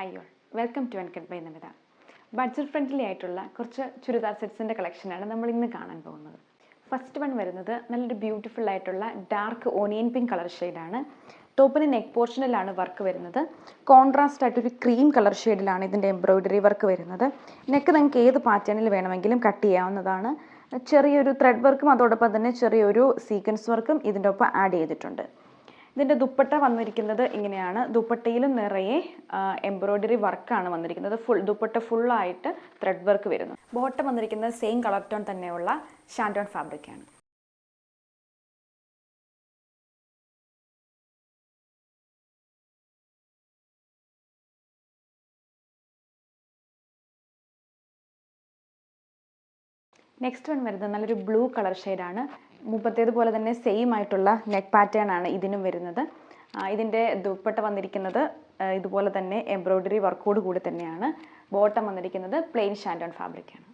Hi all, welcome to uncut by Namitha. Budget friendly ആയിട്ടുള്ള കുറച്ച് ചുരിദാർ സെറ്റ്സിൻ്റെ കളക്ഷനാണ് നമ്മൾ ഇന്ന് കാണാൻ പോകുന്നത്. ഫസ്റ്റ് വൺ വരുന്നത് നല്ലൊരു ബ്യൂട്ടിഫുൾ ആയിട്ടുള്ള ഡാർക്ക് ഓണിയൻ പിങ്ക് കളർ ഷെയ്ഡാണ്. ടോപ്പിന് നെക്ക് പോർഷനിലാണ് വർക്ക് വരുന്നത്. കോൺട്രാസ്റ്റ് ആയിട്ടൊരു ക്രീം കളർ ഷെയ്ഡിലാണ് ഇതിൻ്റെ എംബ്രോയിഡറി വർക്ക് വരുന്നത്. നെക്ക് നിങ്ങൾക്ക് ഏത് പാറ്റേണിൽ വേണമെങ്കിലും കട്ട് ചെയ്യാവുന്നതാണ്. ചെറിയൊരു ത്രെഡ് വർക്കും അതോടൊപ്പം തന്നെ ചെറിയൊരു സീക്വൻസ് വർക്കും ഇതിൻ്റെ ഒപ്പം ആഡ് ചെയ്തിട്ടുണ്ട്. ഇതിൻ്റെ ദുപ്പട്ട വന്നിരിക്കുന്നത് ഇങ്ങനെയാണ്. ദുപ്പട്ടയിലും നിറയെ എംബ്രോയിഡറി വർക്കാണ് വന്നിരിക്കുന്നത്. ദുപ്പട്ട ഫുള്ളായിട്ട് ത്രെഡ് വർക്ക് വരുന്നു. ബോട്ടം വന്നിരിക്കുന്നത് സെയിം കളർ ടോൺ തന്നെയുള്ള ഷാൻഡോൺ ഫാബ്രിക്കാണ്. നെക്സ്റ്റ് വൺ വരുന്നത് നല്ലൊരു ബ്ലൂ കളർ ഷെയ്ഡാണ്. മുമ്പത്തേതുപോലെ തന്നെ സെയിം ആയിട്ടുള്ള നെക്ക് പാറ്റേൺ ആണ് ഇതിനും വരുന്നത്. ഇതിൻ്റെ ദുപ്പട്ട വന്നിരിക്കുന്നത് ഇതുപോലെ തന്നെ എംബ്രോയിഡറി വർക്കോട് കൂടി തന്നെയാണ്. ബോട്ടം വന്നിരിക്കുന്നത് പ്ലെയിൻ ഷാൻഡോൺ ഫാബ്രിക്കാണ്.